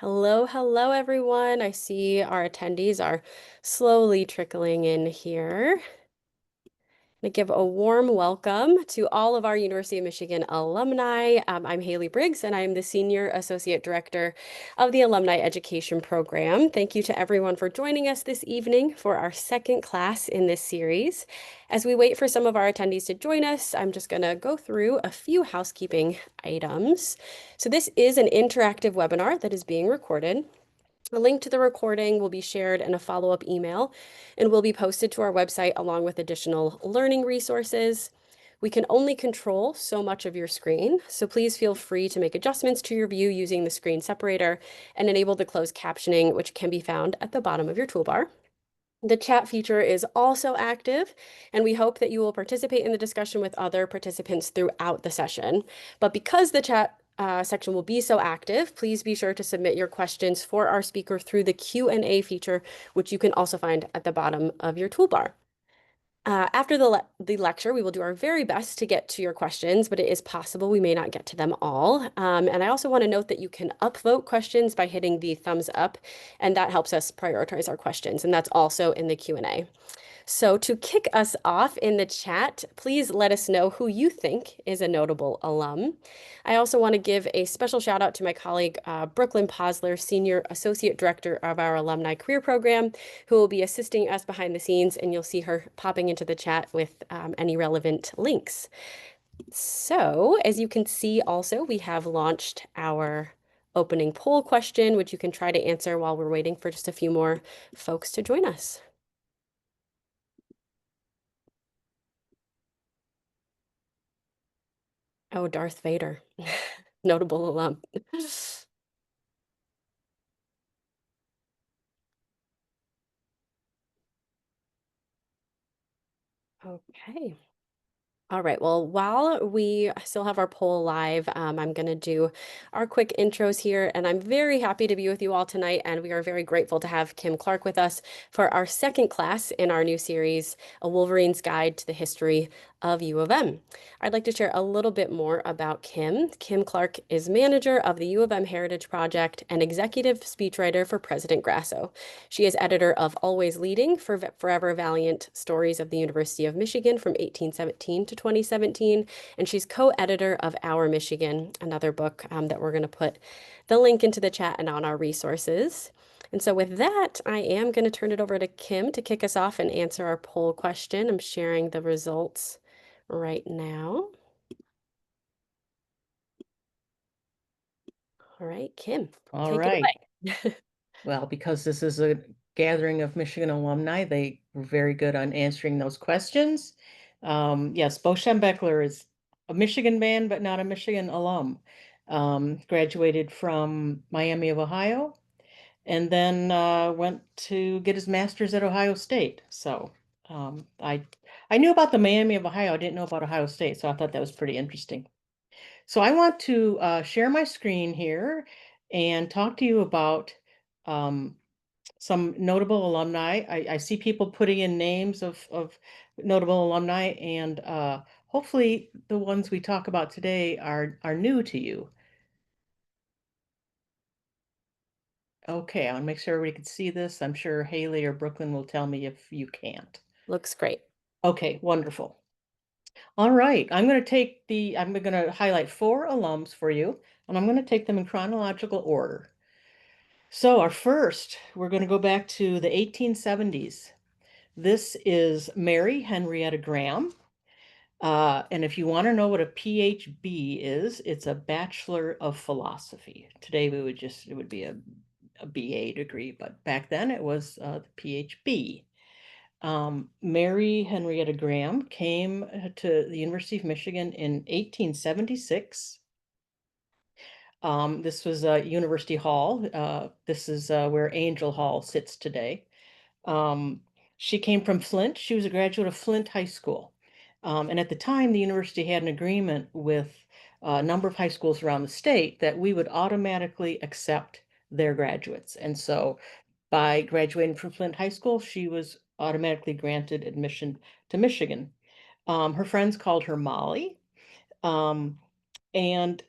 Hello, everyone. I see our attendees are slowly trickling in here. To give a warm welcome to all of our University of Michigan alumni. I'm Haley Briggs, and I'm the Senior Associate Director of the Alumni Education Program. Thank you to everyone for joining us this evening for our second class in this series. As we wait for some of our attendees to join us, I'm just going to go through a few housekeeping items. So this is an interactive webinar that is being recorded. A link to the recording will be shared in a follow-up email and will be posted to our website along with additional learning resources. We can only control so much of your screen, so please feel free to make adjustments to your view using the screen separator and enable the closed captioning, which can be found at the bottom of your toolbar. The chat feature is also active, and we hope that you will participate in the discussion with other participants throughout the session. But because the chat section will be so active, please be sure to submit your questions for our speaker through the Q&A feature, which you can also find at the bottom of your toolbar. After the lecture, we will do our very best to get to your questions, but it is possible we may not get to them all. And I also want to note that you can upvote questions by hitting the thumbs up, and that helps us prioritize our questions, and that's also in the Q&A. So to kick us off in the chat, please let us know who you think is a notable alum. I also want to give a special shout out to my colleague, Brooklyn Posler, Senior Associate Director of our Alumni Career Program, who will be assisting us behind the scenes, and you'll see her popping into the chat with any relevant links. So as you can see also, we have launched our opening poll question, which you can try to answer while we're waiting for just a few more folks to join us. Oh, Darth Vader. Notable alum. Okay. All right, well, while we still have our poll live, I'm going to do our quick intros here, and I'm very happy to be with you all tonight, and we are very grateful to have Kim Clark with us for our second class in our new series, A Wolverine's Guide to the History of U of M. I'd like to share a little bit more about Kim. Kim Clark is manager of the U of M Heritage Project and executive speechwriter for President Grasso. She is editor of Always Leading for Forever Valiant Stories of the University of Michigan from 1817 to 2017, and she's co-editor of Our Michigan, another book that we're going to put the link into the chat and on our resources. And so with that, I am going to turn it over to Kim to kick us off and answer our poll question. I'm sharing the results right now. All right, Kim, All take it right. away. Well, because this is a gathering of Michigan alumni, they were very good on answering those questions. Yes, Bo Schembechler is a Michigan man, but not a Michigan alum. Graduated from Miami of Ohio, and then went to get his master's at Ohio State. So I knew about the Miami of Ohio. I didn't know about Ohio State, so I thought that was pretty interesting. So I want to share my screen here and talk to you about um, some notable alumni. I see people putting in names of notable alumni, and hopefully the ones we talk about today are new to you. Okay, I want to make sure everybody can see this. I'm sure Haley or Brooklyn will tell me if you can't. Looks great. Okay, wonderful. All right, I'm going to highlight four alums for you, and I'm going to take them in chronological order. So we're going to go back to the 1870s. This is Mary Henrietta Graham. And if you want to know what a PhD is, it's a Bachelor of Philosophy. Today it would be a BA degree, but back then it was the PhD. Mary Henrietta Graham came to the University of Michigan in 1876. This was University Hall. This is where Angel Hall sits today. Um, she came from Flint. She was a graduate of Flint High School. And at the time, the university had an agreement with a number of high schools around the state that we would automatically accept their graduates. And so by graduating from Flint High School, she was automatically granted admission to Michigan. Her friends called her Molly. Um, and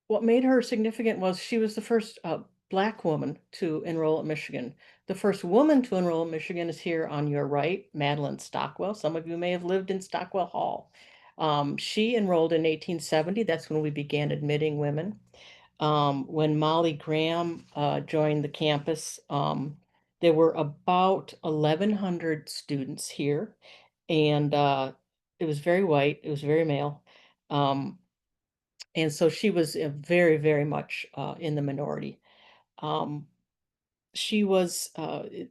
what made her significant was she was the first Black woman to enroll at Michigan. The first woman to enroll at Michigan is here on your right, Madeline Stockwell. Some of you may have lived in Stockwell Hall. She enrolled in 1870. That's when we began admitting women. When Molly Graham joined the campus, there were about 1,100 students here, and it was very white, it was very male. Um, and so she was very, very much in the minority. Um, she was,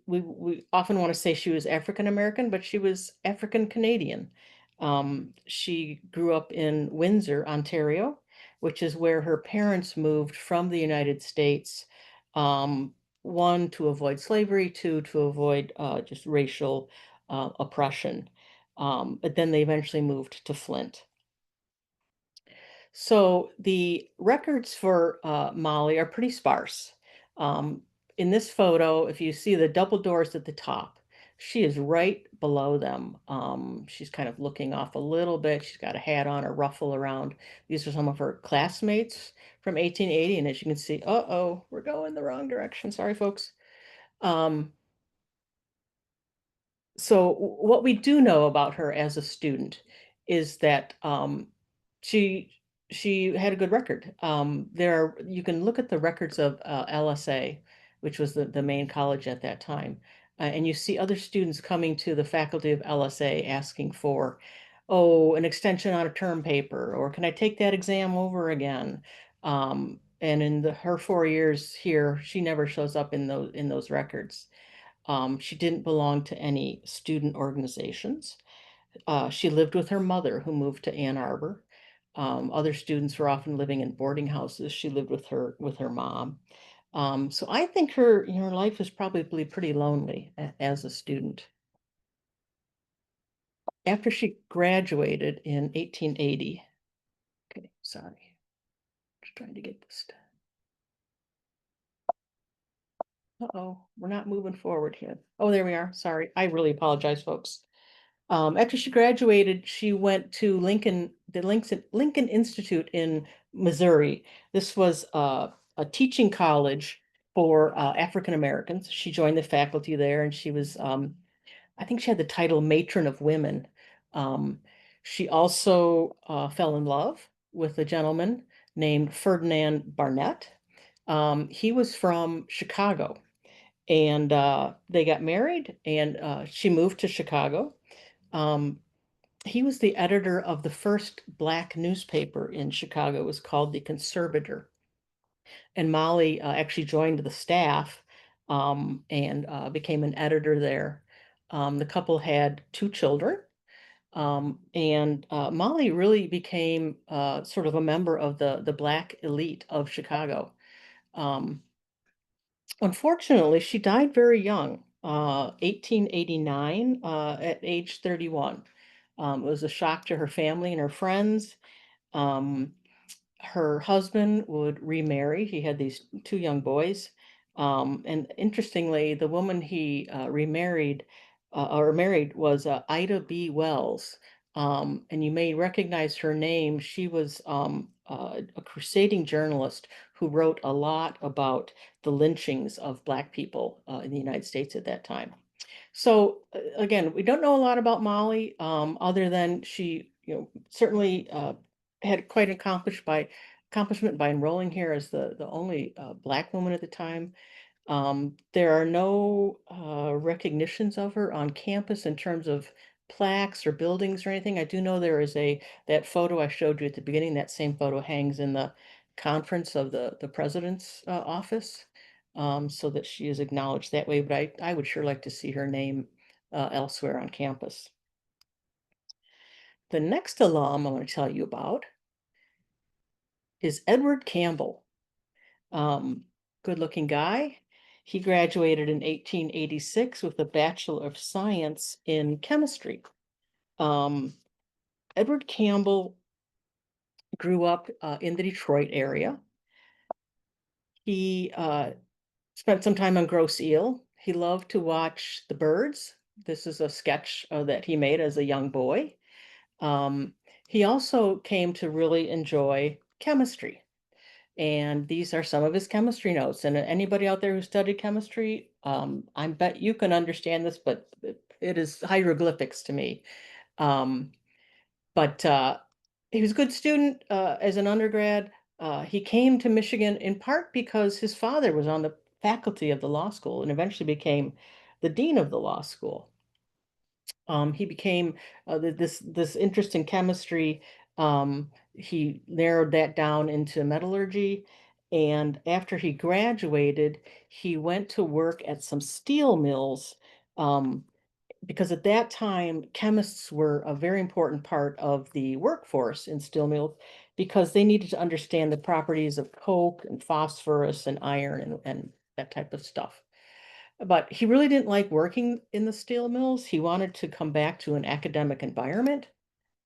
we often want to say she was African American, but she was African Canadian. She grew up in Windsor, Ontario, which is where her parents moved from the United States. Um, one, to avoid slavery, two, to avoid just racial oppression. But then they eventually moved to Flint. So the records for Molly are pretty sparse. Um, in this photo, if you see the double doors at the top, she is right below them. She's kind of looking off a little bit. She's got a hat on, a ruffle around. These are some of her classmates from 1880. And as you can see, uh-oh, we're going the wrong direction. Sorry, folks. Um, so what we do know about her as a student is that she she had a good record. You can look at the records of LSA, which was the main college at that time, and you see other students coming to the faculty of LSA asking for, oh, an extension on a term paper, or can I take that exam over again? And in her 4 years here, she never shows up in those records. She didn't belong to any student organizations. She lived with her mother, who moved to Ann Arbor. Other students were often living in boarding houses. She lived with her mom. So I think her life was probably pretty lonely as a student. After she graduated in 1880, okay, sorry, just trying to get this. Uh-oh, we're not moving forward here. Oh, there we are. Sorry. I really apologize, folks. After she graduated, she went to Lincoln Institute in Missouri. This was a teaching college for African Americans. She joined the faculty there, and she was, I think she had the title Matron of Women. Um, she also fell in love with a gentleman named Ferdinand Barnett. He was from Chicago, and they got married, and she moved to Chicago. Um, he was the editor of the first Black newspaper in Chicago. It was called The Conservator. And Molly actually joined the staff and became an editor there. The couple had two children. And Molly really became sort of a member of the Black elite of Chicago. Um, Unfortunately, she died very young, 1889, at age 31. It was a shock to her family and her friends. Um, Her husband would remarry. He had these two young boys. And interestingly, the woman he remarried or married was Ida B. Wells. And you may recognize her name. She was a crusading journalist who wrote a lot about the lynchings of Black people in the United States at that time. So again, we don't know a lot about Molly, other than she, certainly had quite accomplishment by enrolling here as the only Black woman at the time. There are no recognitions of her on campus in terms of plaques or buildings or anything. I do know there is that photo I showed you at the beginning. That same photo hangs in the conference of the president's office, so that she is acknowledged that way. But I would sure like to see her name elsewhere on campus. The next alum I want to tell you about is Edward Campbell. Good-looking guy. He graduated in 1886 with a Bachelor of Science in Chemistry. Um, Edward Campbell grew up in the Detroit area. He spent some time on Grosse Ile. He loved to watch the birds. This is a sketch that he made as a young boy. Um, he also came to really enjoy chemistry. And these are some of his chemistry notes. And anybody out there who studied chemistry, I bet you can understand this, but it is hieroglyphics to me. Um, but he was a good student as an undergrad. He came to Michigan in part because his father was on the faculty of the law school and eventually became the dean of the law school. He became this interest in chemistry. He narrowed that down into metallurgy, and after he graduated, he went to work at some steel mills. Um, because at that time, chemists were a very important part of the workforce in steel mills because they needed to understand the properties of coke and phosphorus and iron and that type of stuff. But he really didn't like working in the steel mills. He wanted to come back to an academic environment.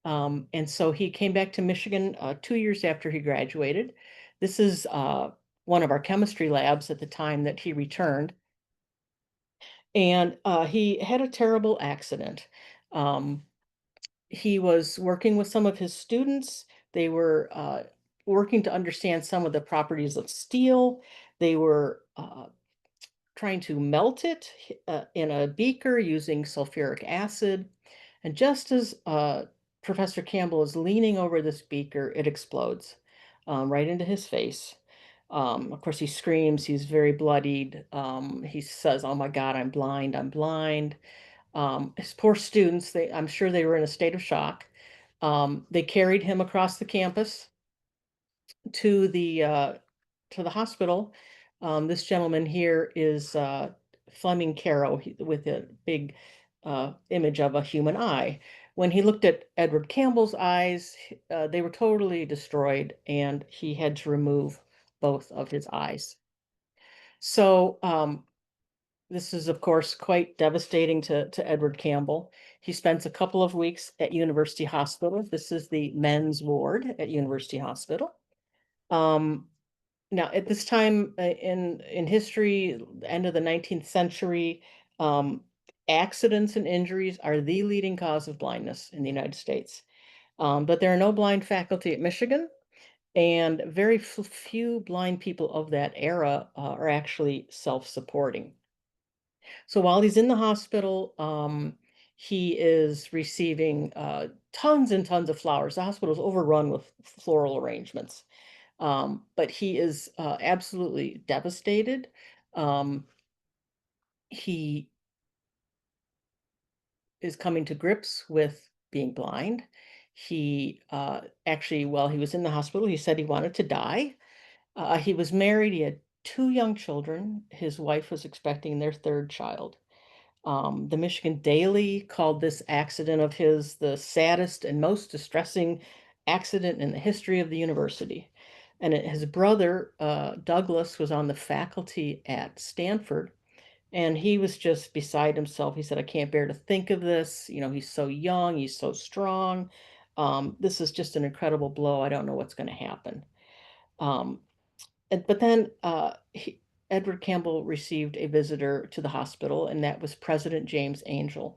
And so he came back to Michigan 2 years after he graduated. This is one of our chemistry labs at the time that he returned. And he had a terrible accident. Um, he was working with some of his students. They were working to understand some of the properties of steel. They were trying to melt it in a beaker using sulfuric acid. And just as Professor Campbell is leaning over this beaker, it explodes right into his face. Of course, he screams, he's very bloodied. He says, "Oh my God, I'm blind, I'm blind." His poor students, I'm sure they were in a state of shock. They carried him across the campus to the hospital. This gentleman here is Fleming Caro with a big image of a human eye. When he looked at Edward Campbell's eyes, they were totally destroyed, and he had to remove both of his eyes. So this is, of course, quite devastating to Edward Campbell. He spends a couple of weeks at University Hospital. This is the men's ward at University Hospital. Um, Now, at this time in history, the end of the 19th century, um, accidents and injuries are the leading cause of blindness in the United States. But there are no blind faculty at Michigan, and very few blind people of that era are actually self-supporting. So while he's in the hospital, he is receiving tons and tons of flowers. The hospital is overrun with floral arrangements. But he is absolutely devastated. Um, he is coming to grips with being blind. He actually, while he was in the hospital, he said he wanted to die. He was married, he had two young children. His wife was expecting their third child. The Michigan Daily called this accident of his the saddest and most distressing accident in the history of the university. And his brother, Douglas, was on the faculty at Stanford, and he was just beside himself. He said, "I can't bear to think of this. You know, he's so young, he's so strong. This is just an incredible blow. I don't know what's going to happen." Um, but then Edward Campbell received a visitor to the hospital, and that was President James Angel.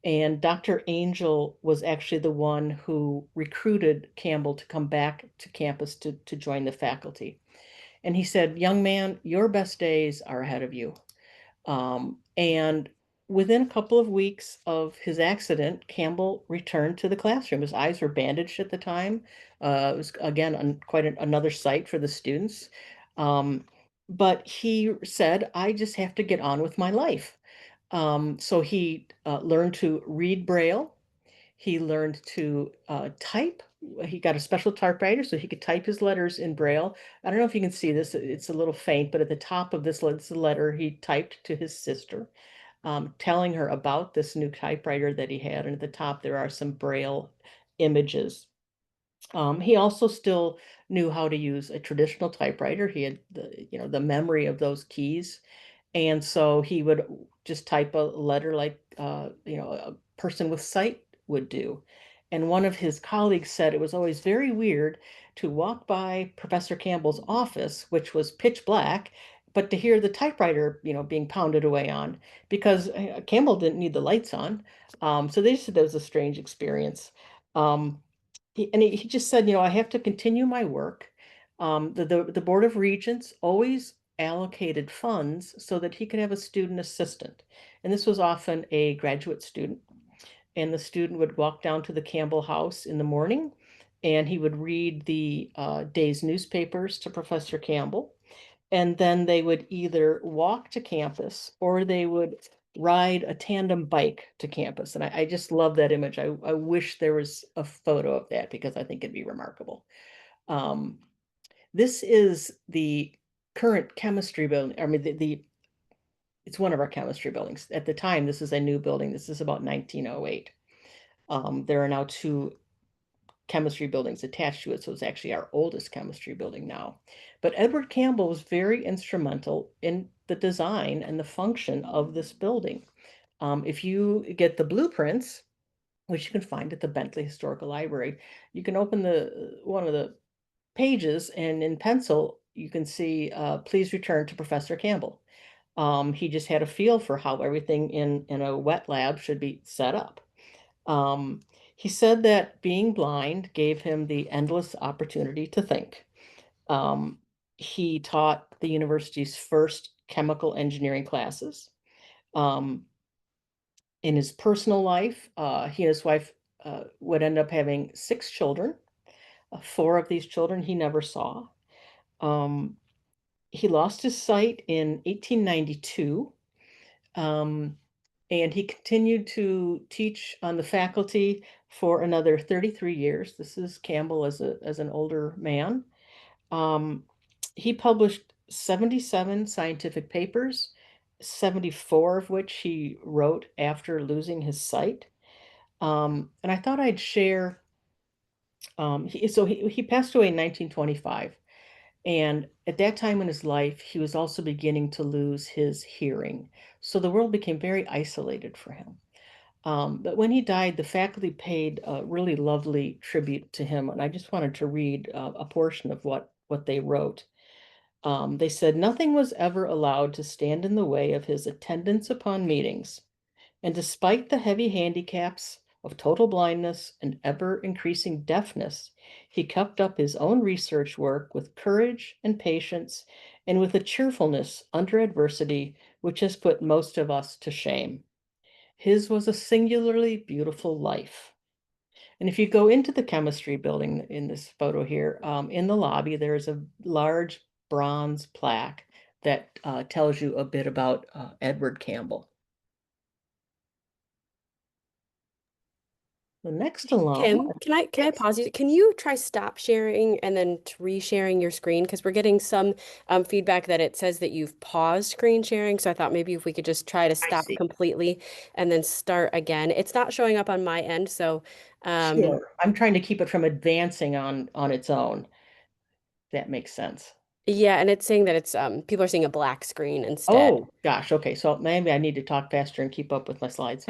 And Dr. Angel was actually the one who recruited Campbell to come back to campus to join the faculty. And he said, "Young man, your best days are ahead of you." And within a couple of weeks of his accident, Campbell returned to the classroom. His eyes were bandaged at the time. It was, again, quite another sight for the students. Um, but he said, "I just have to get on with my life." So he learned to read Braille. He learned to type. He got a special typewriter so he could type his letters in Braille. I don't know if you can see this, it's a little faint, but at the top of this letter he typed to his sister, telling her about this new typewriter that he had. And at the top, there are some Braille images. He also still knew how to use a traditional typewriter. He had the memory of those keys. And so he would just type a letter like, a person with sight would do. And one of his colleagues said it was always very weird to walk by Professor Campbell's office, which was pitch black, but to hear the typewriter, being pounded away on, because Campbell didn't need the lights on. So they just said that was a strange experience. Um, he just said, "I have to continue my work." The Board of Regents always allocated funds so that he could have a student assistant. And this was often a graduate student. And the student would walk down to the Campbell house in the morning and he would read the day's newspapers to Professor Campbell. And then they would either walk to campus or they would ride a tandem bike to campus. And I just love that image. I wish there was a photo of that because I think it'd be remarkable. Um, this is the current chemistry building. I mean, it's one of our chemistry buildings. At the time, this is a new building. This is about 1908. There are now two chemistry buildings attached to it, so it's actually our oldest chemistry building now. But Edward Campbell was very instrumental in the design and the function of this building. If you get the blueprints, which you can find at the Bentley Historical Library, you can open the one of the pages and in pencil you can see please return to Professor Campbell. He just had a feel for how everything in a wet lab should be set up. Um, he said that being blind gave him the endless opportunity to think. Um, he taught the university's first chemical engineering classes. Um, in his personal life, he and his wife would end up having six children. Four of these children he never saw. Um, he lost his sight in 1892. Um, and he continued to teach on the faculty for another 33 years. This is Campbell as an older man. Um, he published 77 scientific papers, 74 of which he wrote after losing his sight. And I thought I'd share, he passed away in 1925. And at that time in his life, he was also beginning to lose his hearing. So the world became very isolated for him. But when he died, the faculty paid a really lovely tribute to him. And I just wanted to read a portion of what they wrote. They said, nothing was ever allowed to stand in the way of his attendance upon meetings. And despite the heavy handicaps of total blindness and ever increasing deafness, he kept up his own research work with courage and patience and with a cheerfulness under adversity which has put most of us to shame. His was a singularly beautiful life. And if you go into the chemistry building in this photo here, in the lobby, there is a large bronze plaque that tells you a bit about Edward Campbell. The next alum, Kim, can I yes, pause you? Can you try stop sharing and then re-sharing your screen? Because we're getting some feedback that it says that you've paused screen sharing. So I thought maybe if we could just try to I stop see. completely and then start again. It's not showing up on my end, so Sure. I'm trying to keep it from advancing on its own. That makes sense. yeah, and it's saying that it's people are seeing a black screen instead. Oh, gosh. Okay. So maybe I need to talk faster and keep up with my slides.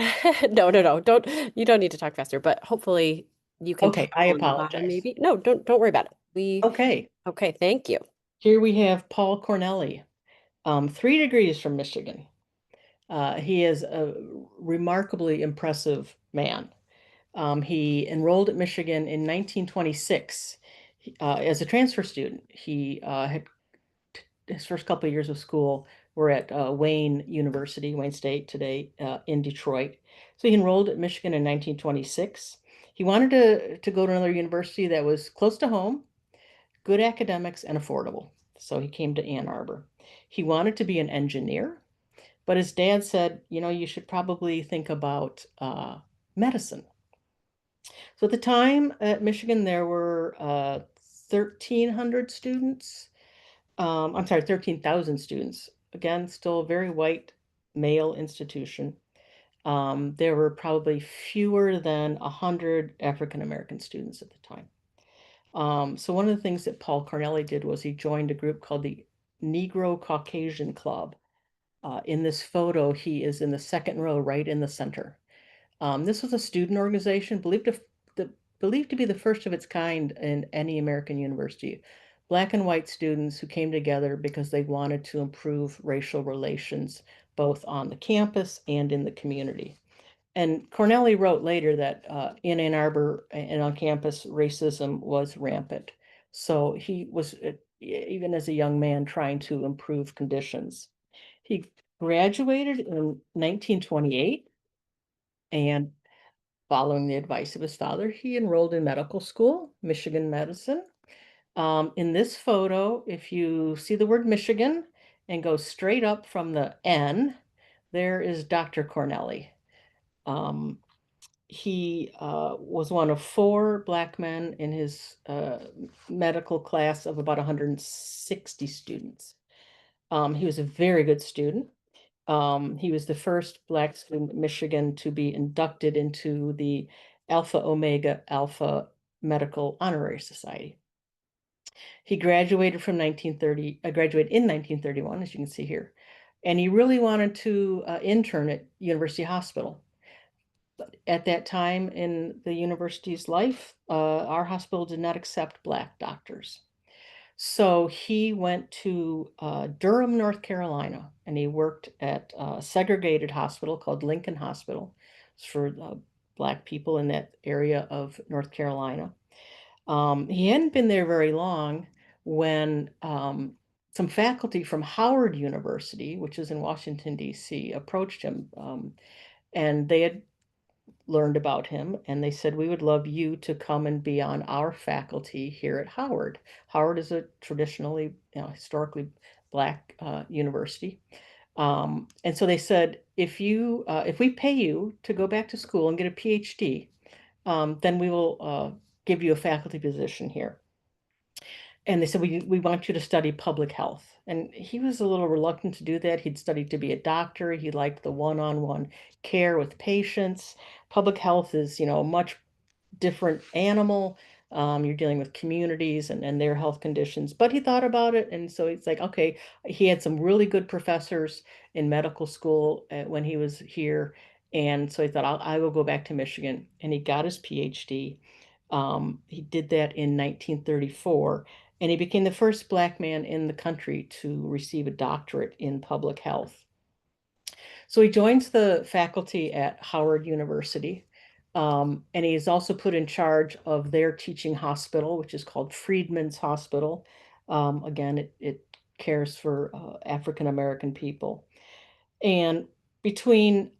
No, no, no. You don't need to talk faster, but hopefully you can tap Okay. I on the bottom apologize. maybe. No, don't worry about it. We Okay. okay, thank you. Here we have Paul Cornelli, 3 degrees from Michigan. He is a remarkably impressive man. He enrolled at Michigan in 1926 as a transfer student. He had his first couple of years of school were at Wayne University, Wayne State today in Detroit. So he enrolled at Michigan in 1926. He wanted to go to another university that was close to home, good academics, and affordable. So he came to Ann Arbor. He wanted to be an engineer, but his dad said, you know, you should probably think about medicine. So at the time at Michigan, there were 1,300 students. I'm sorry, 13,000 students. Again, still a very white male institution. There were probably fewer than 100 African American students at the time. So one of the things that Paul Cornelli did was he joined a group called the Negro Caucasian Club. In this photo, he is in the second row, right in the center. This was a student organization believed to be the first of its kind in any American university. Black and white students who came together because they wanted to improve racial relations both on the campus and in the community. And Cornelli wrote later that in Ann Arbor and on campus, racism was rampant. So he was even as a young man trying to improve conditions. He graduated in 1928, and following the advice of his father, he enrolled in medical school, Michigan medicine. In this photo, if you see the word Michigan and go straight up from the N, there is Dr. Cornelli. Um, he was one of four Black men in his medical class of about 160 students. He was a very good student. He was the first Black student in Michigan to be inducted into the Alpha Omega Alpha Medical Honorary Society. He graduated in 1931, as you can see here, and he really wanted to intern at University Hospital. But at that time in the university's life, our hospital did not accept Black doctors. So he went to Durham, North Carolina, and he worked at a segregated hospital called Lincoln Hospital. It's for Black people in that area of North Carolina. He hadn't been there very long when some faculty from Howard University, which is in Washington, D.C., approached him, and they had learned about him, and they said, "We would love you to come and be on our faculty here at Howard." Howard is a traditionally, historically Black university. And so they said, if we pay you to go back to school and get a PhD, then we will give you a faculty position here. And they said, we want you to study public health. And he was a little reluctant to do that. He'd studied to be a doctor. He liked the one-on-one care with patients. Public health is, a much different animal. You're dealing with communities and their health conditions. But he thought about it, and so it's like, okay, he had some really good professors in medical school when he was here, and so he thought, I will go back to Michigan, and he got his PhD. He did that in 1934, and he became the first Black man in the country to receive a doctorate in public health. So he joins the faculty at Howard University, and he is also put in charge of their teaching hospital, which is called Freedman's Hospital. Again, it cares for African American people. And between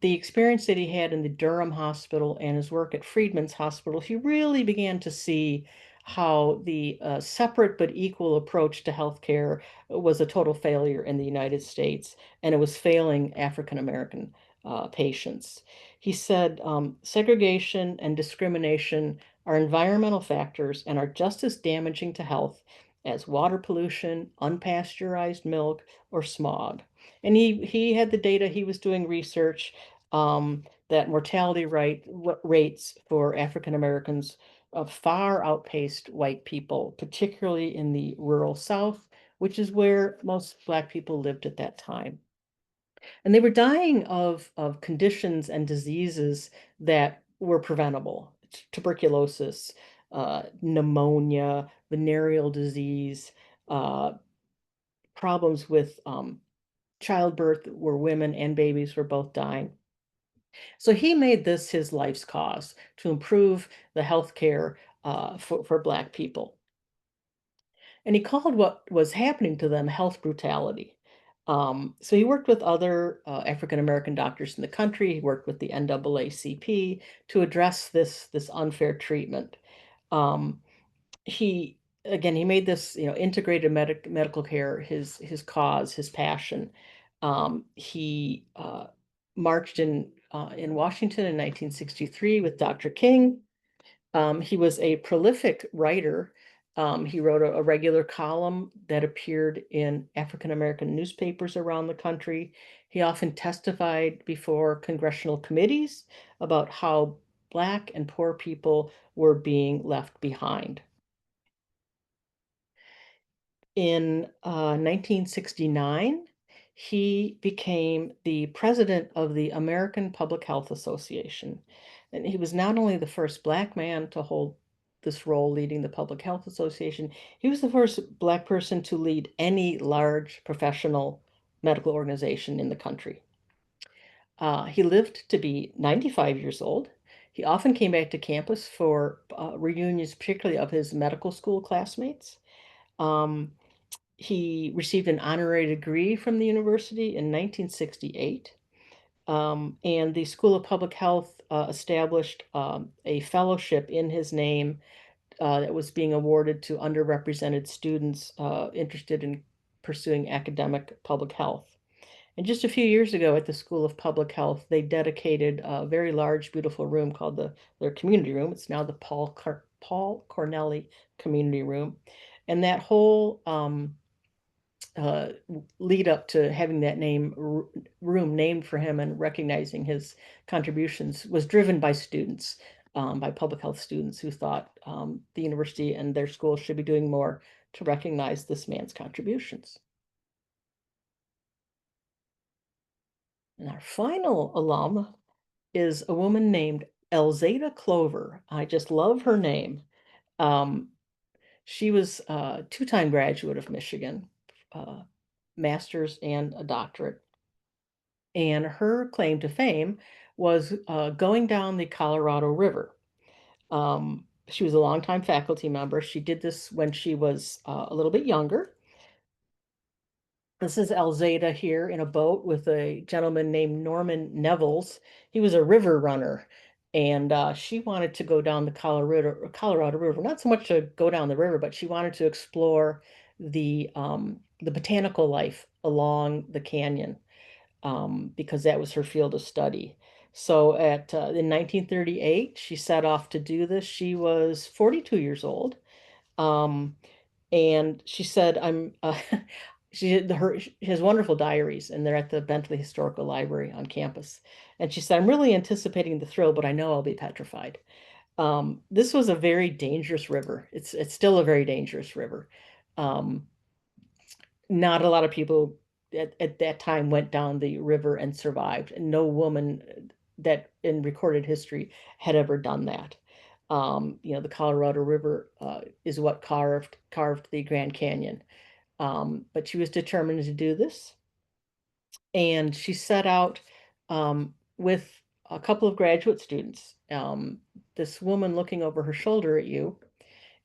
the experience that he had in the Durham Hospital and his work at Freedman's Hospital, he really began to see how the separate but equal approach to healthcare was a total failure in the United States, and it was failing African American patients. He said, segregation and discrimination are environmental factors and are just as damaging to health as water pollution, unpasteurized milk, or smog. And he had the data. He was doing research that mortality rates for African Americans far outpaced white people, particularly in the rural South, which is where most Black people lived at that time. And they were dying of conditions and diseases that were preventable: tuberculosis, pneumonia, venereal disease, uh, problems with childbirth, where women and babies were both dying. So he made this his life's cause to improve the health care for Black people. And he called what was happening to them health brutality. So he worked with other African American doctors in the country. He worked with the NAACP to address this unfair treatment. Um, he he made this, integrated medical care his cause, his passion. He marched in Washington in 1963 with Dr. King. He was a prolific writer. He wrote a regular column that appeared in African American newspapers around the country. He often testified before congressional committees about how Black and poor people were being left behind. In 1969, he became the president of the American Public Health Association. And he was not only the first Black man to hold this role leading the Public Health Association, he was the first Black person to lead any large professional medical organization in the country. He lived to be 95 years old. He often came back to campus for reunions, particularly of his medical school classmates. Um, he received an honorary degree from the university in 1968. And the School of Public Health established a fellowship in his name that was being awarded to underrepresented students interested in pursuing academic public health. And just a few years ago at the School of Public Health, they dedicated a very large, beautiful room called their community room. It's now the Paul Cornelli Community Room. And that whole uh, lead up to having that room named for him and recognizing his contributions was driven by students, by public health students who thought the university and their school should be doing more to recognize this man's contributions. And our final alum is a woman named Elzada Clover. I just love her name. Um, she was a two-time graduate of Michigan, uh, master's and a doctorate. And her claim to fame was going down the Colorado River. She was a longtime faculty member. She did this when she was a little bit younger. This is Alzada here in a boat with a gentleman named Norman Nevels. He was a river runner, and she wanted to go down the Colorado River, not so much to go down the river, but she wanted to explore the botanical life along the canyon because that was her field of study. So in 1938, she set off to do this. She was 42 years old. Um, and she said, she has wonderful diaries, and they're at the Bentley Historical Library on campus. And she said, I'm really anticipating the thrill, but I know I'll be petrified. This was a very dangerous river. It's still a very dangerous river. Um, Not a lot of people at that time went down the river and survived. And no woman that in recorded history had ever done that. The Colorado River is what carved the Grand Canyon. But she was determined to do this, and she set out with a couple of graduate students. This woman looking over her shoulder at you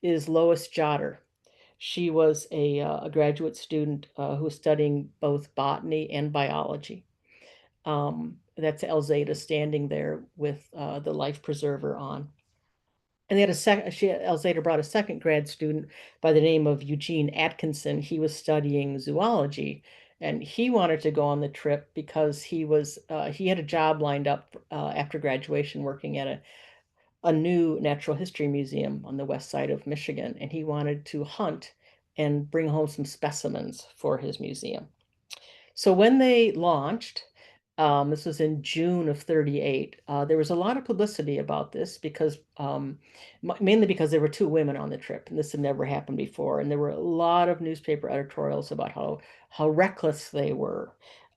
is Lois Jotter. She was a graduate student who was studying both botany and biology. That's Elzada standing there with the life preserver on. And they had Elzada brought a second grad student by the name of Eugene Atkinson. He was studying zoology, and he wanted to go on the trip because he had a job lined up after graduation working at a new natural history museum on the west side of Michigan, and he wanted to hunt and bring home some specimens for his museum. So when they launched, this was in June of 38, there was a lot of publicity about this because mainly because there were two women on the trip, and this had never happened before. And there were a lot of newspaper editorials about how reckless they were,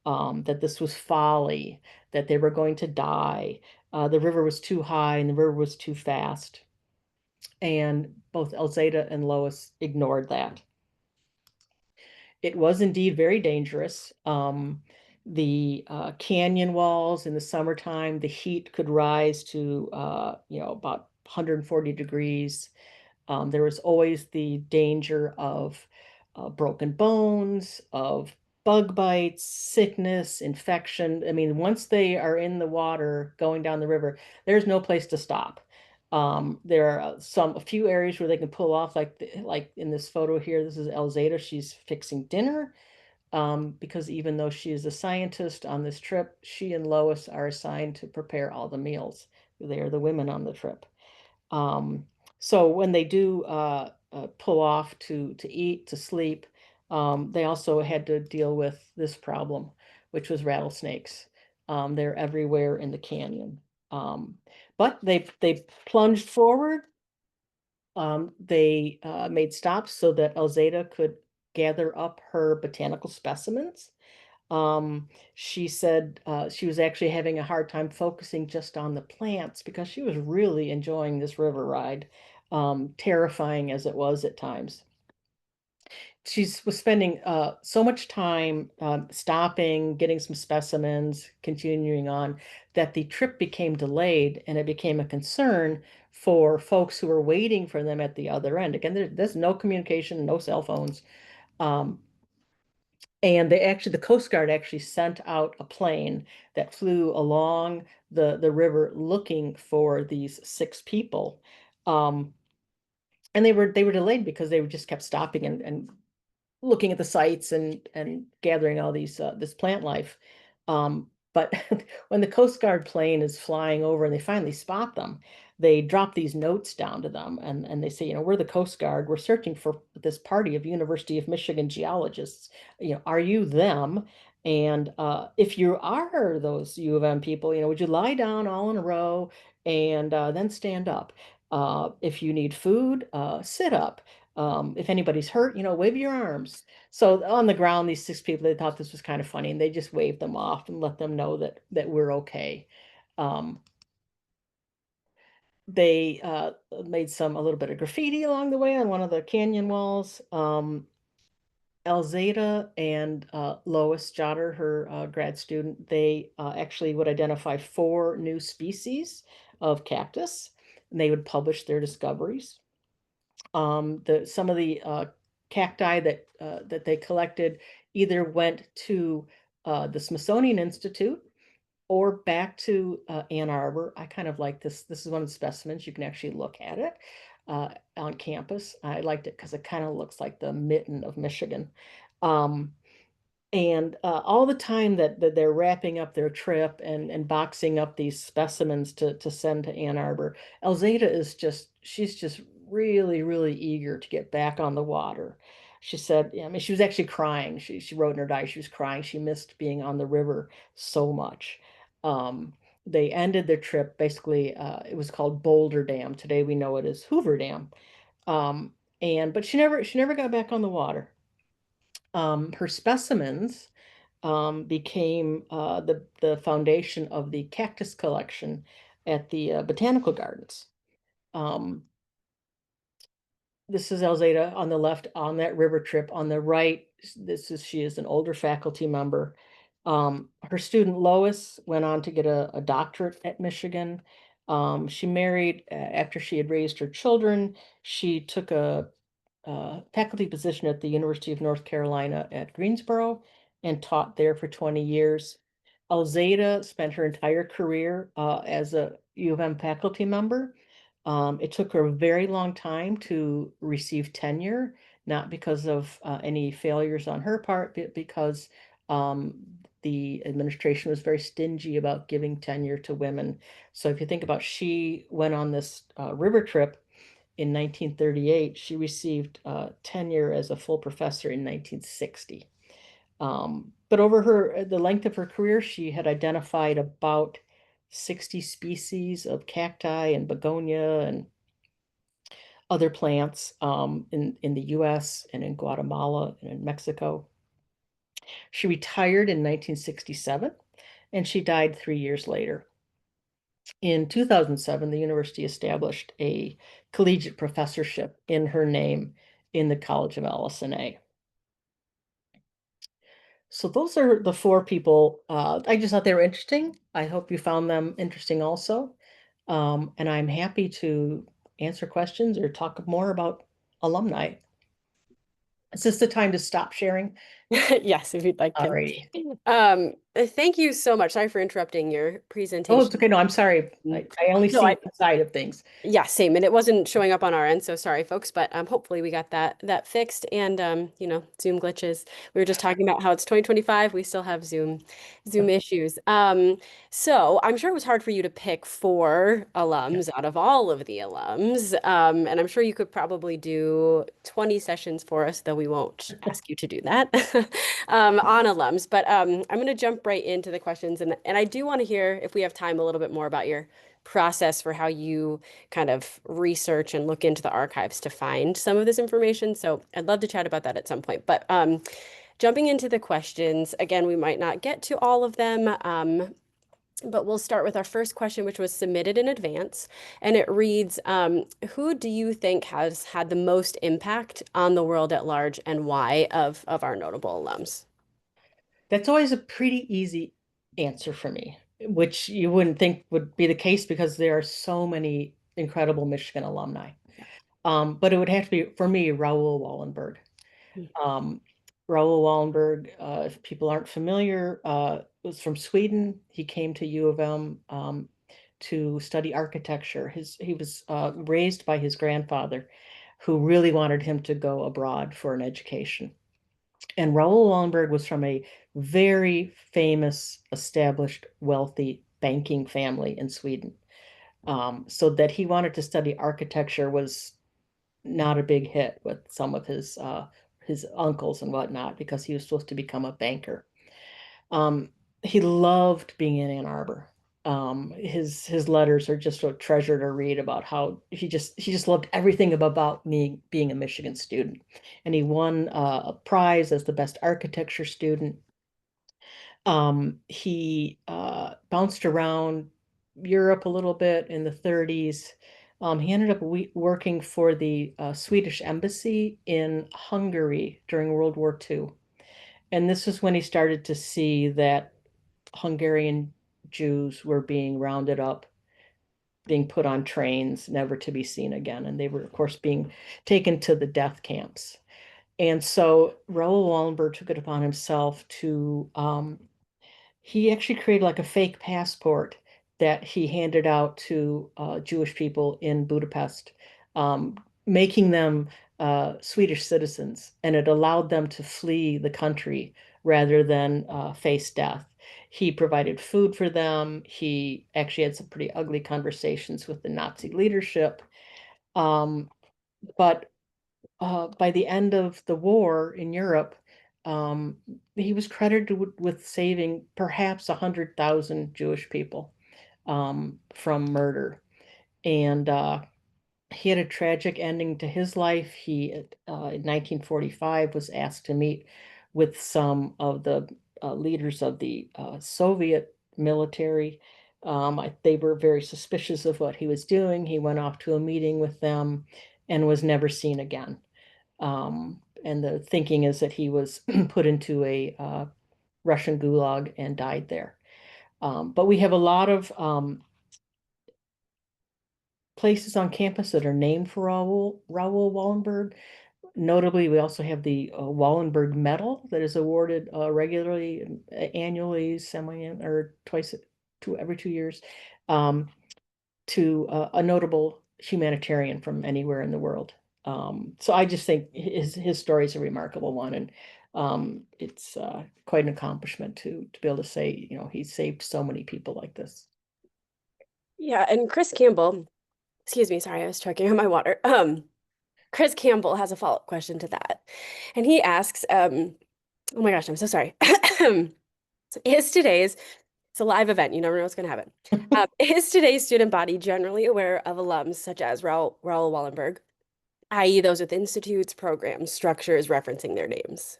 that this was folly, that they were going to die. The river was too high and the river was too fast. And both Elzada and Lois ignored that. It was indeed very dangerous. The canyon walls in the summertime, the heat could rise to about 140 degrees. There was always the danger of broken bones, of bug bites, sickness, infection. I mean, once they are in the water going down the river, there's no place to stop. There are a few areas where they can pull off, like in this photo here. This is Elzada. She's fixing dinner because even though she is a scientist on this trip, she and Lois are assigned to prepare all the meals. They are the women on the trip. Um, so when they do pull off to eat, to sleep, they also had to deal with this problem, which was rattlesnakes. They're everywhere in the canyon. Um, but they plunged forward. They made stops so that Elzada could gather up her botanical specimens. She said she was actually having a hard time focusing just on the plants because she was really enjoying this river ride, terrifying as it was at times. She was spending so much time stopping, getting some specimens, continuing on, that the trip became delayed and it became a concern for folks who were waiting for them at the other end. Again, there's no communication, no cell phones. Um, and the Coast Guard actually sent out a plane that flew along the river looking for these six people. Um, and they were delayed because they just kept stopping and looking at the sites and gathering all this plant life. But when the Coast Guard plane is flying over and they finally spot them, they drop these notes down to them and they say, we're the Coast Guard. We're searching for this party of University of Michigan geologists. Are you them? And if you are those U of M people, would you lie down all in a row and then stand up? If you need food, sit up. If anybody's hurt, wave your arms. So on the ground, these six people, they thought this was kind of funny, and they just waved them off and let them know that we're okay. Um, they made a little bit of graffiti along the way on one of the canyon walls. Elzada and Lois Jotter, her grad student, they actually would identify four new species of cactus, and they would publish their discoveries. Some of the cacti that they collected either went to the Smithsonian Institute or back to Ann Arbor. I kind of like this. This is one of the specimens. You can actually look at it on campus. I liked it because it kind of looks like the mitten of Michigan. Um, and all the time that they're wrapping up their trip and boxing up these specimens to send to Ann Arbor, Elzada she's just really, really eager to get back on the water. She said, I mean, she was actually crying. She wrote in her diary, she was crying. She missed being on the river so much. Um, they ended their trip basically, it was called Boulder Dam. Today we know it as Hoover Dam. Um, but she never got back on the water. Her specimens became the foundation of the cactus collection at the botanical gardens. Um, this is Elzada on the left on that river trip. On the right, she is an older faculty member. Her student Lois went on to get a doctorate at Michigan. She married after she had raised her children. She took a faculty position at the University of North Carolina at Greensboro and taught there for 20 years. Alzada spent her entire career as a U of M faculty member. It took her a very long time to receive tenure, not because of any failures on her part, but because the administration was very stingy about giving tenure to women. So if you think about, she went on this river trip in 1938. She received tenure as a full professor in 1960. But over the length of her career, she had identified about 60 species of cacti and begonia and other plants in the US and in Guatemala and in Mexico. She retired in 1967 and she died 3 years later. In 2007, the university established a collegiate professorship in her name in the College of LS&A. So those are the four people. I just thought they were interesting. I hope you found them interesting also. And I'm happy to answer questions or talk more about alumni. Is this the time to stop sharing? Yes, if you'd like, Kim. Alrighty. Thank you so much. Sorry for interrupting your Oh, it's presentation. okay. No, I'm sorry. I only No, see one side of things. yeah, same. And it wasn't showing up on our end, so sorry, folks. But hopefully we got that fixed. And Zoom glitches. We were just talking about how it's 2025. We still have Zoom issues. So I'm sure it was hard for you to pick four alums out of all of the alums. And I'm sure you could probably do 20 sessions for us, though we won't ask you to do that on alums. But I'm going to jump right into the questions, and I do want to hear, if we have time, a little bit more about your process for how you kind of research and look into the archives to find some of this information. So I'd love to chat about that at some point. But jumping into the questions, again, we might not get to all of them. But we'll start with our first question, which was submitted in advance. And it reads, who do you think has had the most impact on the world at large and why of our notable alums? That's always a pretty easy answer for me, which you wouldn't think would be the case because there are so many incredible Michigan alumni. But it would have to be, for me, Raoul Wallenberg. Um, Raoul Wallenberg, if people aren't familiar, was from Sweden. He came to U of M to study architecture. He was raised by his grandfather, who really wanted him to go abroad for an education. And Raoul Wallenberg was from a very famous, established, wealthy banking family in Sweden. So that he wanted to study architecture was not a big hit with some of his uncles and whatnot because he was supposed to become a banker. Um, he loved being in Ann Arbor. His letters are just a treasure to read about how he just loved everything about me being a Michigan student, and he won a prize as the best architecture student. He bounced around Europe a little bit in the 30s. He ended up working for the Swedish embassy in Hungary during World War II. And this is when he started to see that Hungarian Jews were being rounded up, being put on trains, never to be seen again. And they were, of course, being taken to the death camps. And so Raoul Wallenberg took it upon himself to he actually created like a fake passport that he handed out to Jewish people in Budapest, making them Swedish citizens, and it allowed them to flee the country rather than face death. He provided food for them. He actually had some pretty ugly conversations with the Nazi leadership. Um, but by the end of the war in Europe, um, he was credited with saving perhaps 100,000 Jewish people from murder. And he had a tragic ending to his life. He, in 1945, was asked to meet with some of the leaders of the Soviet military. They were very suspicious of what he was doing. He went off to a meeting with them and was never seen again. And the thinking is that he was put into a Russian gulag and died there. But we have a lot of places on campus that are named for Raoul Wallenberg. Notably, we also have the Wallenberg Medal that is awarded regularly, annually, semi or twice, every 2 years, um, to a notable humanitarian from anywhere in the world. So I just think his story is a remarkable one, and it's quite an accomplishment to be able to say, he saved so many people like this. Yeah, and Chris Campbell, excuse me, sorry, I was choking on my water. Chris Campbell has a follow-up question to that. And he asks, oh my gosh, I'm so sorry. Is today's, it's a live event, you never know what's going to happen. Is today's student body generally aware of alums such as Raoul Wallenberg, i.e. those with institutes, programs, structures referencing their names?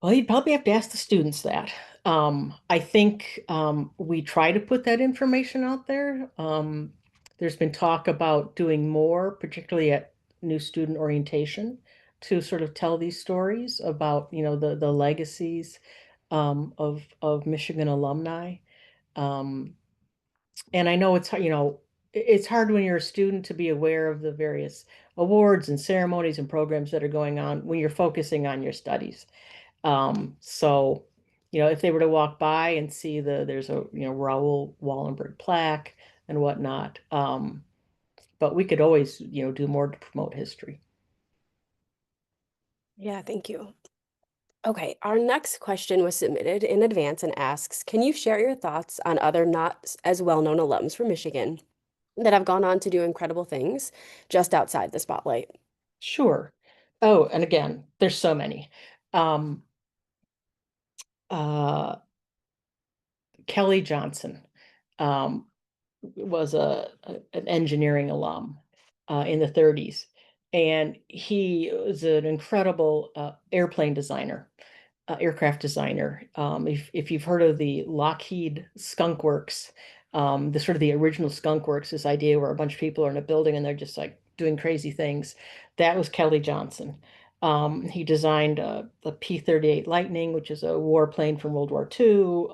Well, you'd probably have to ask the students that. I think we try to put that information out there. There's been talk about doing more, particularly at new student orientation, to sort of tell these stories about, the legacies of Michigan alumni. Um, and I know it's hard when you're a student to be aware of the various awards and ceremonies and programs that are going on when you're focusing on your studies. So, if they were to walk by and see there's a, Raoul Wallenberg plaque and whatnot, but we could always, do more to promote history. Yeah, thank you. Okay, our next question was submitted in advance and asks, can you share your thoughts on other not as well-known alums from Michigan that have gone on to do incredible things just outside the spotlight? Sure. Oh, and again, there's so many. Um, uh, Kelly Johnson, um, was an engineering alum in the 30s, and he was an incredible airplane designer. aircraft designer. If you've heard of the Lockheed Skunk Works, the sort of the original Skunk Works, this idea where a bunch of people are in a building and they're just like doing crazy things, that was Kelly Johnson. He designed the P-38 Lightning, which is a warplane from World War II,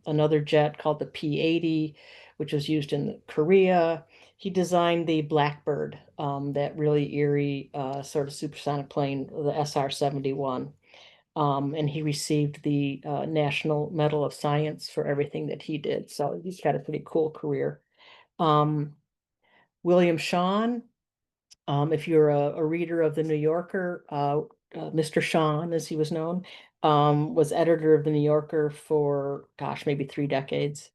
another jet called the P-80, which was used in Korea. He designed the Blackbird, that really eerie sort of supersonic plane, the SR-71. And he received the National Medal of Science for everything that he did. So he's got a pretty cool career. Um, William Shawn, if you're a reader of the New Yorker, Mr. Shawn, as he was known, was editor of the New Yorker for, gosh, maybe 3 decades,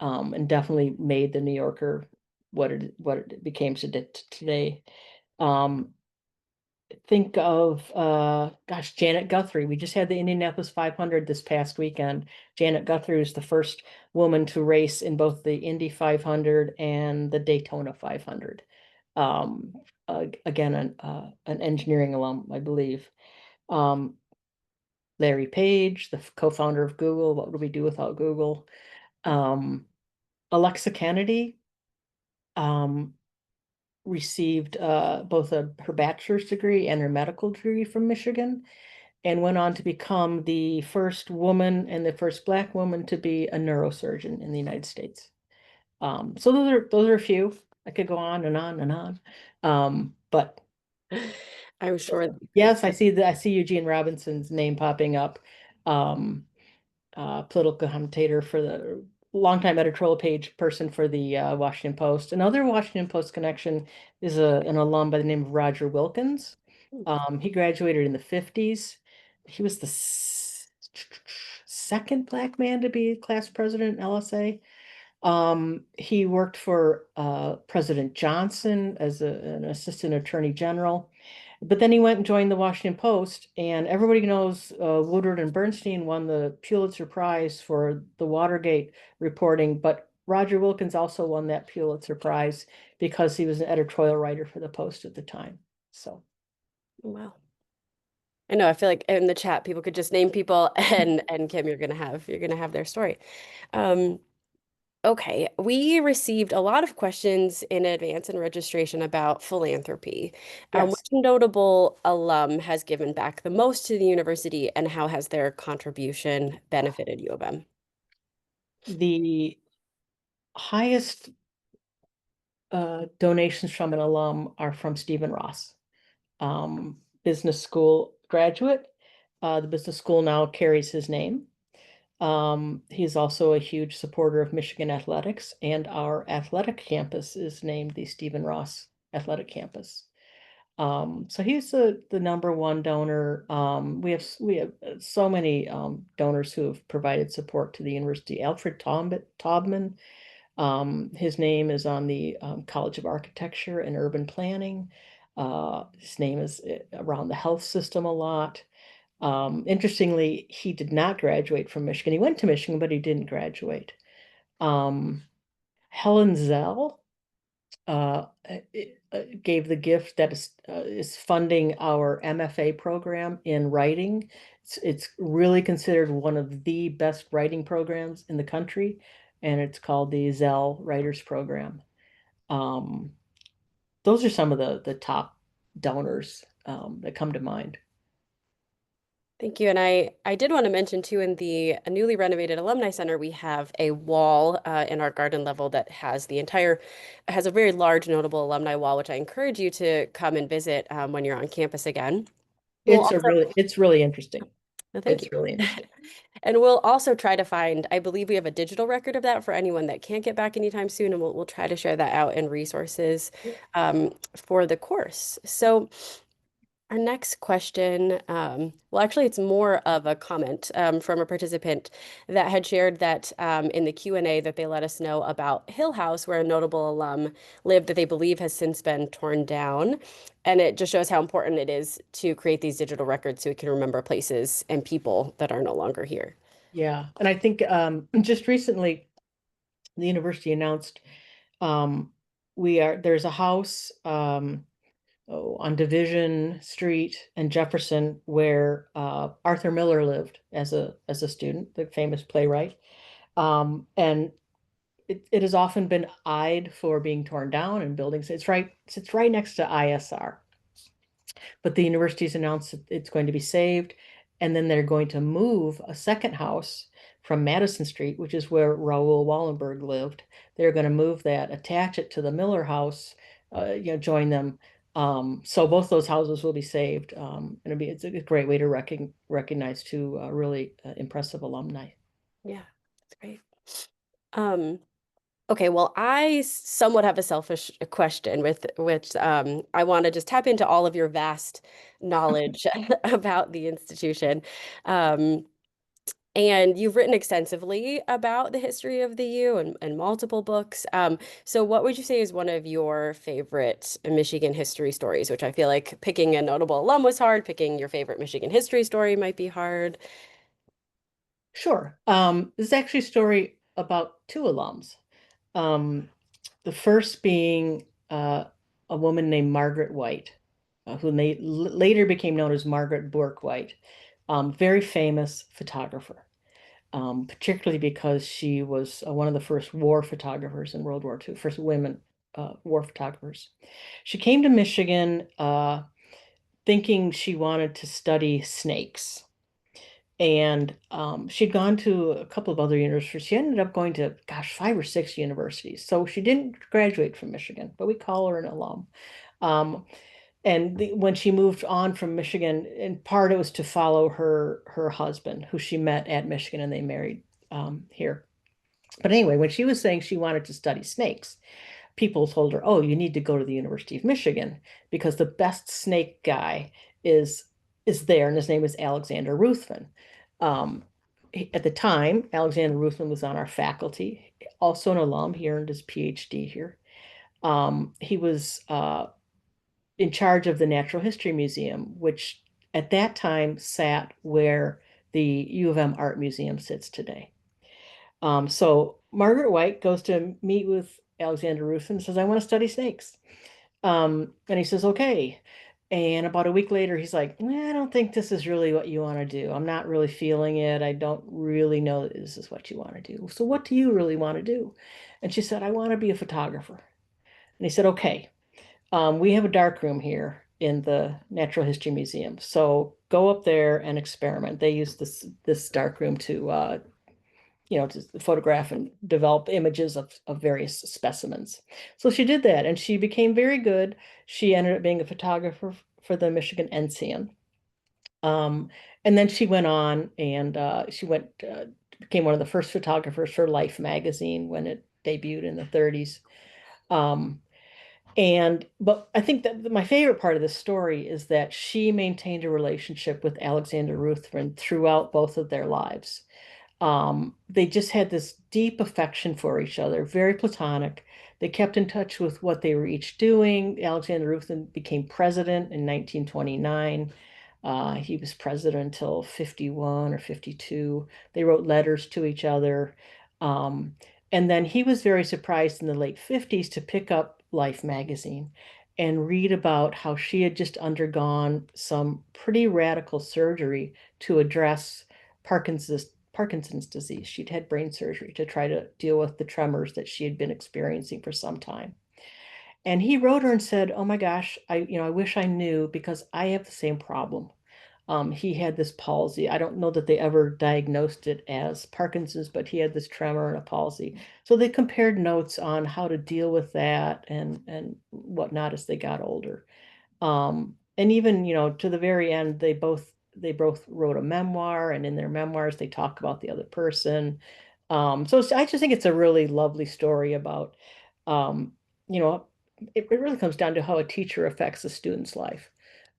and definitely made the New Yorker what it became today. Um, think of gosh, Janet Guthrie. We just had the Indianapolis 500 this past weekend. Janet Guthrie was the first woman to race in both the Indy 500 and the Daytona 500. Um, Again, an engineering alum, I believe. Um, Larry Page, the co-founder of Google. What would we do without Google? Um, Alexa Kennedy um, received both her bachelor's degree and her medical degree from Michigan, and went on to become the first woman and the first Black woman to be a neurosurgeon in the United States. So those are a few. I could go on and on and on. But I'm sure. yes, I see Eugene Robinson's name popping up. Um, Political commentator for the longtime editorial page person for the Washington Post. Another Washington Post connection is an alum by the name of Roger Wilkins. He graduated in the 50s. He was the second Black man to be class president in LSA. He worked for President Johnson as an assistant attorney general. But then he went and joined the Washington Post, and everybody knows Woodward and Bernstein won the Pulitzer Prize for the Watergate reporting, but Roger Wilkins also won that Pulitzer Prize because he was an editorial writer for the Post at the time. So Wow. I know, I feel like in the chat people could just name people and Kim, you're gonna have their story. Um, okay, we received a lot of questions in advance in registration about philanthropy. yes, Which notable alum has given back the most to the university and how has their contribution benefited U of M? the highest donations from an alum are from Stephen Ross, business school graduate. The business school now carries his name. He's also a huge supporter of Michigan athletics, and our athletic campus is named the Stephen Ross Athletic Campus. So he's the number one donor. We have so many donors who have provided support to the university. Alfred Taubman, his name is on the College of Architecture and Urban Planning. His name is around the health system a lot. Interestingly, he did not graduate from Michigan. He went to Michigan, but he didn't graduate. Um, Helen Zell uh, gave the gift that is funding our MFA program in writing. It's really considered one of the best writing programs in the country, and it's called the Zell Writers Program. Um, those are some of the top donors that come to mind. Thank you. And I did want to mention too, in the newly renovated Alumni Center, we have a wall in our garden level that has a very large notable alumni wall, which I encourage you to come and visit when you're on campus again. We'll also, It's really interesting. no, thank you. It's really interesting. And we'll also try to find, I believe we have a digital record of that for anyone that can't get back anytime soon, and we'll try to share that out in resources for the course. So our next question, well, actually, it's more of a comment from a participant that had shared that in the Q&A that they let us know about Hill House, where a notable alum lived that they believe has since been torn down. And it just shows how important it is to create these digital records so we can remember places and people that are no longer here. Yeah, and I think just recently the university announced um, there's a house. on Division Street and Jefferson, where Arthur Miller lived as a student, the famous playwright. And it has often been eyed for being torn down and buildings. It's right next to ISR. But the university's announced that it's going to be saved, and then they're going to move a second house from Madison Street, which is where Raoul Wallenberg lived. They're going to move that, attach it to the Miller House, join them. So both those houses will be saved. And it's a great way to recognize two really impressive alumni. Yeah, that's great. Um, okay, well, I somewhat have a selfish question with which I want to just tap into all of your vast knowledge about the institution. Um, And you've written extensively about the history of the U and multiple books. So what would you say is one of your favorite Michigan history stories, which I feel like picking a notable alum was hard, picking your favorite Michigan history story might be hard. Sure. This is actually a story about two alums. Um, the first being a woman named Margaret White, who later became known as Margaret Bourke White, very famous photographer, particularly because she was one of the first war photographers in World War II, first women war photographers. She came to Michigan thinking she wanted to study snakes. And she'd gone to a couple of other universities. She ended up going to, gosh, 5 or 6 universities. So she didn't graduate from Michigan, but we call her an alum. Um, and when she moved on from Michigan, in part it was to follow her husband, who she met at Michigan, and they married here. But anyway, when she was saying she wanted to study snakes, people told her, "Oh, you need to go to the University of Michigan because the best snake guy is is there, and his name is Alexander Ruthven." Um, at the time, Alexander Ruthven was on our faculty, also an alum. He earned his PhD here. He was in charge of the Natural History Museum, which at that time sat where the U of M Art Museum sits today. So Margaret White goes to meet with Alexander Ruthven and says, "I want to study snakes." And he says, "Okay." And about a week later, he's like, I don't think this is really what you want to do. I'm not really feeling it. I don't really know that this is what you want to do. So what do you really want to do? And she said, "I want to be a photographer." And he said, "Okay, we have a dark room here in the Natural History Museum. So go up there and experiment." They use this dark room to photograph and develop images of various specimens. So she did that, and she became very good. She ended up being a photographer for the Michigan Ensign. Um, and then she went on and became one of the first photographers for Life magazine when it debuted in the 30s. Um, but I think that my favorite part of this story is that she maintained a relationship with Alexander Ruthven throughout both of their lives. They just had this deep affection for each other, very platonic. They kept in touch with what they were each doing. Alexander Ruthven became president in 1929. He was president until 51 or 52. They wrote letters to each other. Um, and then he was very surprised in the late 50s to pick up Life magazine and read about how she had just undergone some pretty radical surgery to address Parkinson's disease. She'd had brain surgery to try to deal with the tremors that she had been experiencing for some time. And he wrote her and said, "Oh my gosh, I wish I knew because I have the same problem." He had this palsy. I don't know that they ever diagnosed it as Parkinson's, but he had this tremor and a palsy. So they compared notes on how to deal with that and whatnot as they got older. And even, to the very end, they both wrote a memoir, and in their memoirs they talk about the other person. I just think it's a really lovely story about, um, you know, it really comes down to how a teacher affects a student's life.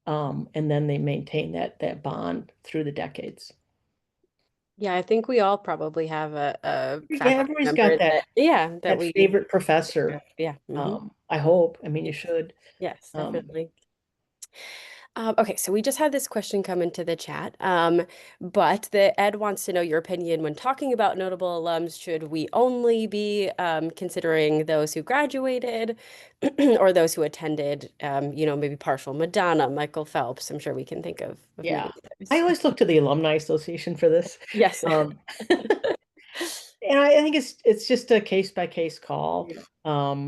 And then they maintain that bond through the decades. Yeah, I think we all probably have a Yeah, faculty everybody's member got that that, yeah, that that we, favorite professor. yeah. I hope. I mean, you should. Yes, Um, definitely. Okay, so we just had this question come into the chat, but the Ed wants to know your opinion when talking about notable alums. Should we only be considering those who graduated or those who attended, maybe partial Madonna, Michael Phelps? I'm sure we can think of Yeah. many I others. always look to the Alumni Association for this. Yes. Um, and I think it's just a case by case call. Yeah.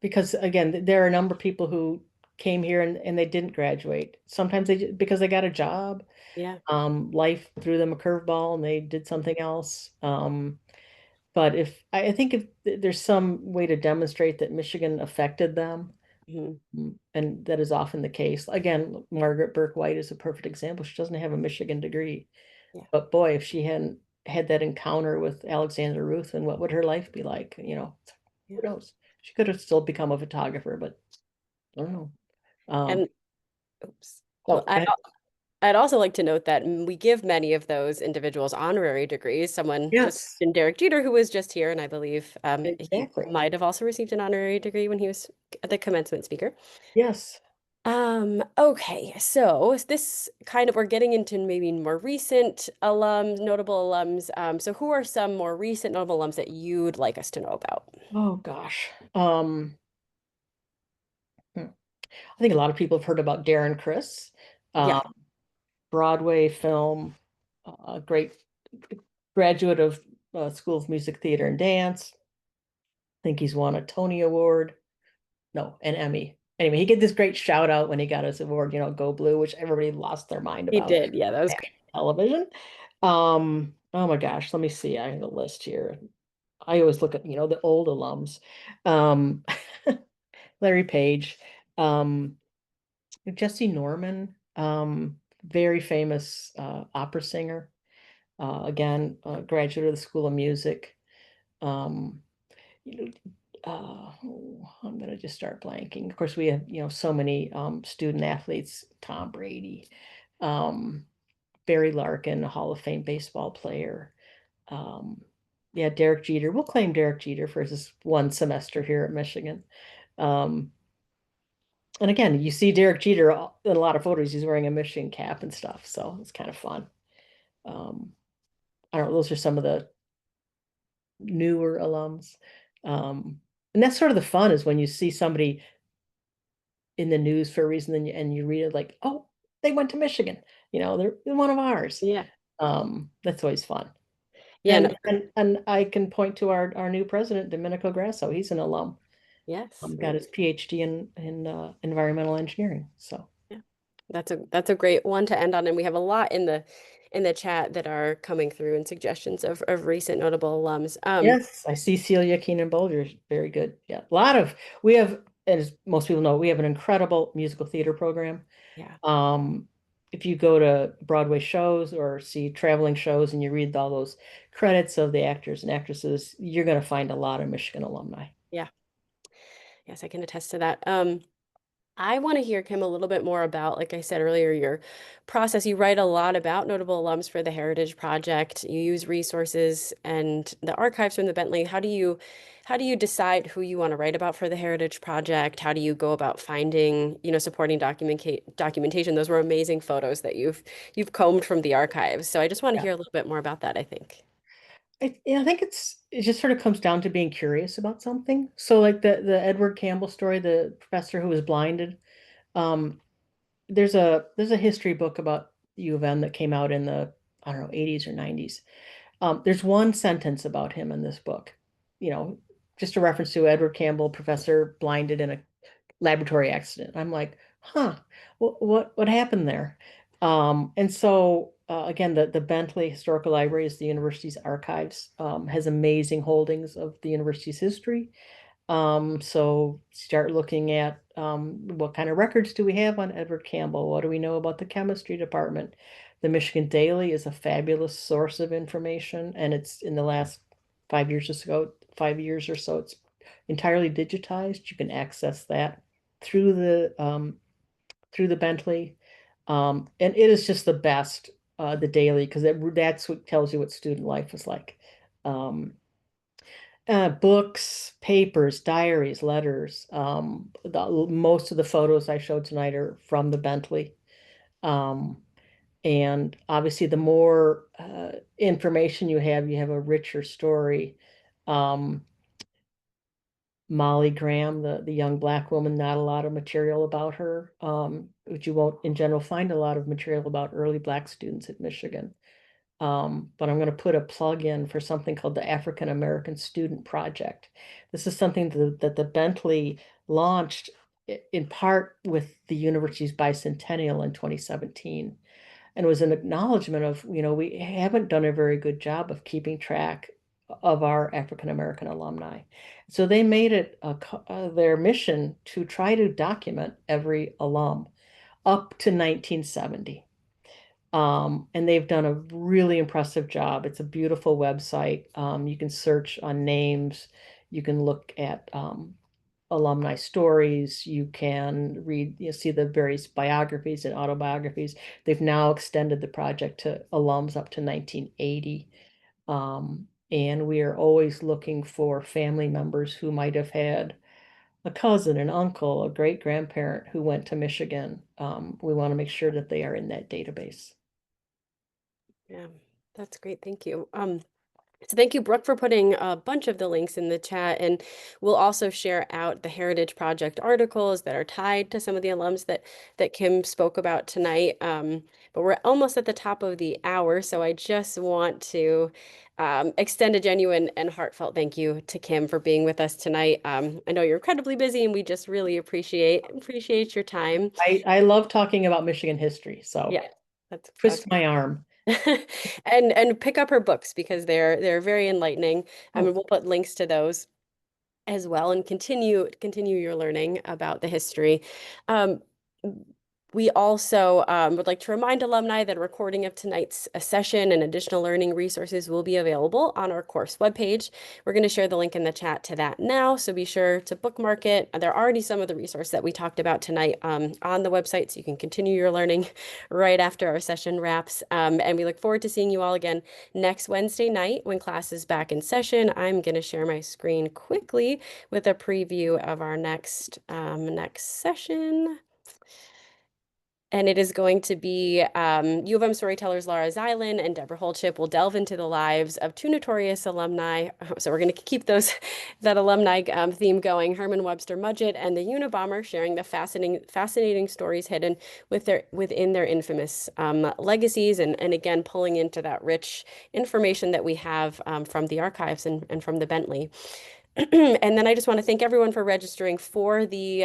Because again, there are a number of people who came here and they didn't graduate. Sometimes because they got a job, Yeah. life threw them a curveball and they did something else. But if I think if there's some way to demonstrate that Michigan affected them, Mhm. and that is often the case. Again, Margaret Burke White is a perfect example. She doesn't have a Michigan degree, Yeah. but boy, if she hadn't had that encounter with Alexander Ruth, then what would her life be like? Yeah. Who knows? She could have still become a photographer, but I don't know. Um, And oops. Well, oh, go ahead. I'd also like to note that we give many of those individuals honorary degrees. Someone just Yes, mentioned Derek Jeter, who was just here, and I believe he exactly. might have also received an honorary degree when he was the commencement speaker. Yes. Okay, so this kind of we're getting into maybe more recent alums, notable alums. So who are some more recent notable alums that you'd like us to know about? Oh gosh. I think a lot of people have heard about Darren Criss, Yeah, um, Broadway film, great graduate of School of Music, Theater, and Dance. I think he's won a Tony Award. No, an Emmy. Anyway, he get this great shout out when he got his award, Go Blue, which everybody lost their mind he about did. Yeah, that was great. national television. Oh my gosh, let me see. I have a list here. I always look at, the old alums. Um, Larry Page, um, Jesse Norman, very famous opera singer. Again, graduate of the School of Music. Um, you know, I'm gonna just start blanking. Of course, we have, so many student athletes, Tom Brady, um, Barry Larkin, a Hall of Fame baseball player. Um, yeah, Derek Jeter. We'll claim Derek Jeter for his one semester here at Michigan. Um, and again, you see Derek Jeter in a lot of photos, he's wearing a Michigan cap and stuff, so it's kind of fun. Um, I don't know, those are some of the newer alums. Um, and that's sort of the fun is when you see somebody in the news for a reason and you read it like, oh, they went to Michigan, they're one of ours. Yeah, That's always fun. yeah, no, And I can point to our new president, Domenico Grasso. He's an alum. yes. Got his PhD in environmental engineering. So Yeah. That's a great one to end on, and we have a lot in the chat that are coming through and suggestions of recent notable alums. yes, I see Celia Keenan Bolger. Very good. Yeah, a lot of we have, as most people know, we have an incredible musical theater program. Yeah, Um, if you go to Broadway shows or see traveling shows and you read all those credits of the actors and actresses, you're going to find a lot of Michigan alumni. yeah, yes, I can attest to that. I want to hear, Kim, a little bit more about, like I said earlier, your process. You write a lot about notable alums for the Heritage Project. You use resources and the archives from the Bentley. How do you decide who you want to write about for the Heritage Project? How do you go about finding, supporting documentation? Those were amazing photos that you've combed from the archives. So I just want to Yeah. hear a little bit more about that, I think. I think it just sort of comes down to being curious about something. So like the Edward Campbell story, the professor who was blinded. Um, there's a history book about U of M that came out in the, I don't know, 80s or 90s. There's one sentence about him in this book, you know, just a reference to Edward Campbell, professor blinded in a laboratory accident. I'm like, huh, what happened there? And so again, the Bentley Historical Library is the university's archives, has amazing holdings of the university's history. So start looking at what kind of records do we have on Edward Campbell? What do we know about the chemistry department? The Michigan Daily is a fabulous source of information, and it's in the last 5 years or so, it's entirely digitized. You can access that through the Bentley. And it is just the best, the daily, because that's what tells you what student life was like. Um, Books, papers, diaries, letters. Most of the photos I showed tonight are from the Bentley. Um, and obviously, the more information you have a richer story. Um, Molly Graham, the young black woman, not a lot of material about her, which you won't in general find a lot of material about early black students at Michigan. But I'm going to put a plug in for something called the African American Student Project. This is something that the Bentley launched in part with the university's bicentennial in 2017, and it was an acknowledgement of, we haven't done a very good job of keeping track of our African American alumni. So they made it their mission to try to document every alum up to 1970. And they've done a really impressive job. It's a beautiful website. You can search on names. You can look at alumni stories. You can read, see the various biographies and autobiographies. They've now extended the project to alums up to 1980. And we are always looking for family members who might have had a cousin, an uncle, a great grandparent who went to Michigan. We want to make sure that they are in that database. Yeah, that's great. Thank you. So thank you, Brooke, for putting a bunch of the links in the chat. And we'll also share out the Heritage Project articles that are tied to some of the alums that Kim spoke about tonight. But we're almost at the top of the hour, so I just want to extend a genuine and heartfelt thank you to Kim for being with us tonight. I know you're incredibly busy, and we just really appreciate your time. I love talking about Michigan history, so Yeah, that's twist my arm. and pick up her books because they're very enlightening. I Oh, mean, we'll put links to those as well and continue your learning about the history. Um, we also would like to remind alumni that a recording of tonight's session and additional learning resources will be available on our course webpage. We're going to share the link in the chat to that now, so be sure to bookmark it. There are already some of the resources that we talked about tonight on the website, so you can continue your learning right after our session wraps. And we look forward to seeing you all again next Wednesday night when class is back in session. I'm going to share my screen quickly with a preview of our next session. And it is going to be U of M storytellers Laura Zylan and Deborah Holchip will delve into the lives of two notorious alumni. So we're going to keep that alumni theme going. Herman Webster Mudgett and the Unabomber sharing the fascinating stories hidden within their infamous legacies, and again pulling into that rich information that we have from the archives and from the Bentley. And then I just want to thank everyone for registering for the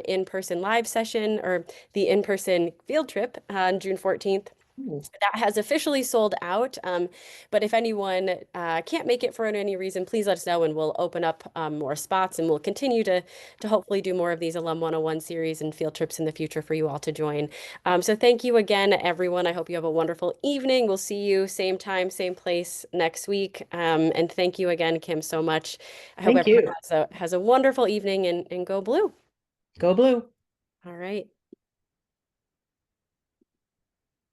in-person live session or the in-person field trip on June 14th. ooh, That has officially sold out. But if anyone can't make it for any reason, please let us know and we'll open up more spots, and we'll continue to hopefully do more of these Alum 101 series and field trips in the future for you all to join. So thank you again, everyone. I hope you have a wonderful evening. We'll see you same time, same place next week. And thank you again, Kim, so much. I hope thank everyone you. has a wonderful evening and go blue. Go blue. All right.